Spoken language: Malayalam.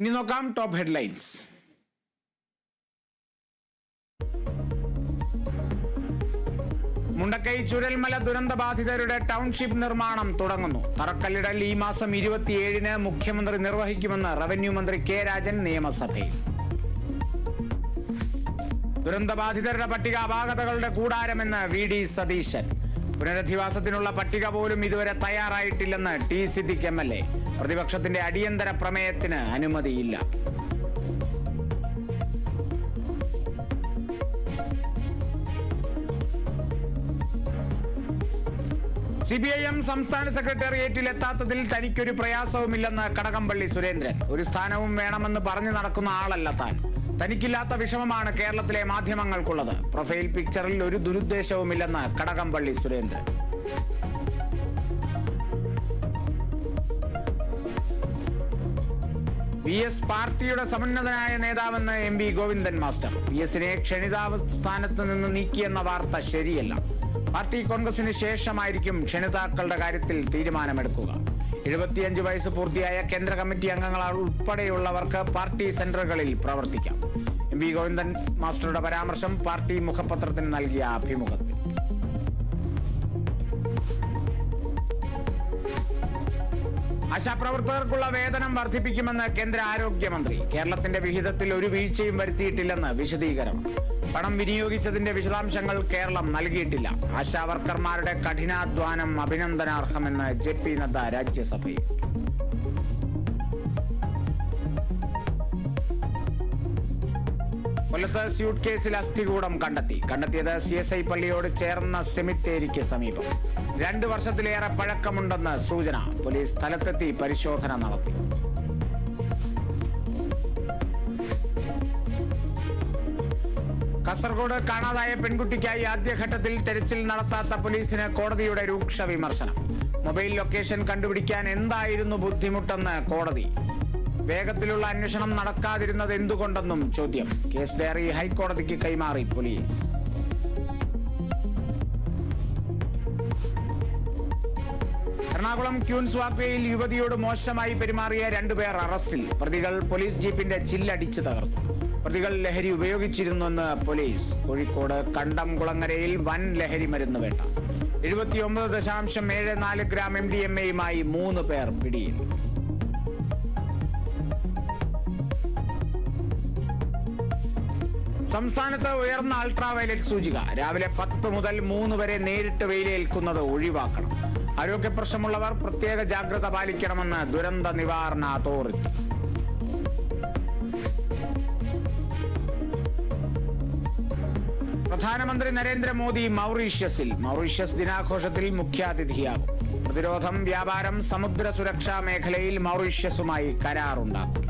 ഇനി നോക്കാം ടോപ്പ് ഹെഡ്ലൈൻസ്. മുണ്ടക്കൈ ചുരൽമല ദുരന്തബാധിതരുടെ ടൗൺഷിപ്പ് നിർമ്മാണം തുടങ്ങുന്നു. തറക്കല്ലിടൽ ഈ മാസം 27-ന് മുഖ്യമന്ത്രി നിർവഹിക്കുമെന്ന് റവന്യൂ മന്ത്രി കെ രാജൻ നിയമസഭയിൽ. ദുരന്തബാധിതരുടെ പട്ടിക അപാകതകളുടെ കൂടാരമെന്ന് വി.ഡി. സതീശൻ. പുനരധിവാസത്തിനുള്ള പട്ടിക പോലും ഇതുവരെ തയ്യാറായിട്ടില്ലെന്ന് ടി. സിദ്ദിഖ് എം.എൽ.എ. പ്രതിപക്ഷത്തിന്റെ അടിയന്തര പ്രമേയത്തിന് അനുമതിയില്ല. CPIM സംസ്ഥാന സെക്രട്ടേറിയറ്റിൽ എത്താത്തതിൽ തനിക്കൊരു പ്രയാസവുമില്ലെന്ന് കടകംപള്ളി സുരേന്ദ്രൻ. ഒരു സ്ഥാനവും വേണമെന്ന് പറഞ്ഞു നടക്കുന്ന ആളല്ല താൻ. തനിക്കില്ലാത്ത വിഷമമാണ് കേരളത്തിലെ മാധ്യമങ്ങൾക്കുള്ളത്. പ്രൊഫൈൽ പിക്ചറിൽ ഒരു ദുരുദ്ദേശവുമില്ലെന്ന് കടകംപള്ളി സുരേന്ദ്രൻ. PS പാർട്ടിയുടെ സമുന്നതനായ നേതാവെന്ന് MP ഗോവിന്ദൻ മാസ്റ്റർ. PS-നെ ക്ഷണിതാവ് സ്ഥാനത്ത് നിന്ന് നീക്കിയെന്ന വാർത്ത ശരിയല്ല. പാർട്ടി കോൺഗ്രസിന് ശേഷമായിരിക്കും ക്ഷണിതാക്കളുടെ കാര്യത്തിൽ തീരുമാനമെടുക്കുക. 75 വയസ്സ് പൂർത്തിയായ കേന്ദ്ര കമ്മിറ്റി അംഗങ്ങൾ ഉൾപ്പെടെയുള്ളവർക്ക് പാർട്ടി സെന്ററുകളിൽ പ്രവർത്തിക്കാം. MP ഗോവിന്ദൻ മാസ്റ്ററുടെ പരാമർശം പാർട്ടി മുഖപത്രത്തിന് നൽകിയ അഭിമുഖത്തിൽ. ആശാപ്രവർത്തകർക്കുള്ള വേതനം വർദ്ധിപ്പിക്കുമെന്ന് കേന്ദ്ര ആരോഗ്യമന്ത്രി. കേരളത്തിന്റെ വിഹിതത്തിൽ ഒരു വീഴ്ചയും വരുത്തിയിട്ടില്ലെന്ന് വിശദീകരണം. പണം വിനിയോഗിച്ചതിന്റെ വിശദാംശങ്ങൾ കേരളം നൽകിയിട്ടില്ല. ആശാവർക്കർമാരുടെ കഠിനാധ്വാനം അഭിനന്ദനാർഹമെന്ന് JP നദ്ദ രാജ്യസഭയിൽ. കൊല്ലത്ത് സ്യൂട്ട് കേസിൽ അസ്ഥികൂടം കണ്ടെത്തിയത് CSI പള്ളിയോട് ചേർന്ന സെമിത്തേരിക്ക് സമീപം. 2 വർഷത്തിലേറെ പഴക്കമുണ്ടെന്ന് സൂചന. പോലീസ് സ്ഥലത്തെത്തി പരിശോധന നടത്തി. കാസർഗോഡ് കാണാതായ പെൺകുട്ടിക്കായി ആദ്യഘട്ടത്തിൽ തെരച്ചിൽ നടത്താത്ത പോലീസിന് കോടതിയുടെ രൂക്ഷ വിമർശനം. മൊബൈൽ ലൊക്കേഷൻ കണ്ടുപിടിക്കാൻ എന്തായിരുന്നു ബുദ്ധിമുട്ടെന്ന് കോടതി. വേഗത്തിലുള്ള അന്വേഷണം നടക്കാതിരുന്നത് എന്തുകൊണ്ടെന്നും ചോദ്യം. കേസ് ഡയറി ഹൈക്കോടതിക്ക് കൈമാറി പോലീസ്. എറണാകുളം ക്യൂൻസ് വാക്വേയിൽ യുവതിയോട് മോശമായി പെരുമാറിയ 2 പേർ അറസ്റ്റിൽ. പ്രതികൾ പോലീസ് ജീപ്പിന്റെ ചില്ലടിച്ച് തകർത്തു. പ്രതികൾ ലഹരി ഉപയോഗിച്ചിരുന്നുവെന്ന് പോലീസ്. കോഴിക്കോട് കണ്ടംകുളങ്ങരയിൽ വൻ ലഹരി മരുന്ന് വേട്ട. 79.74 ഗ്രാം MDMA-യുമായി 3 പേർ പിടിയിൽ. സംസ്ഥാനത്ത് ഉയർന്ന അൾട്രാവയലറ്റ് സൂചിക. രാവിലെ 10 മുതൽ 3 വരെ നേരിട്ട് വെയിലേൽക്കുന്നത് ഒഴിവാക്കണം. ആരോഗ്യപ്രശ്നമുള്ളവർ പ്രത്യേക ജാഗ്രത പാലിക്കണമെന്ന് ദുരന്ത നിവാരണ അതോറിറ്റി. പ്രധാനമന്ത്രി നരേന്ദ്രമോദി മൗറീഷ്യസ് ദിനാഘോഷത്തിൽ മുഖ്യാതിഥിയാകും. പ്രതിരോധം, വ്യാപാരം, സമുദ്ര സുരക്ഷാ മേഖലയിൽ മൗറീഷ്യസുമായി കരാറുണ്ടാക്കും.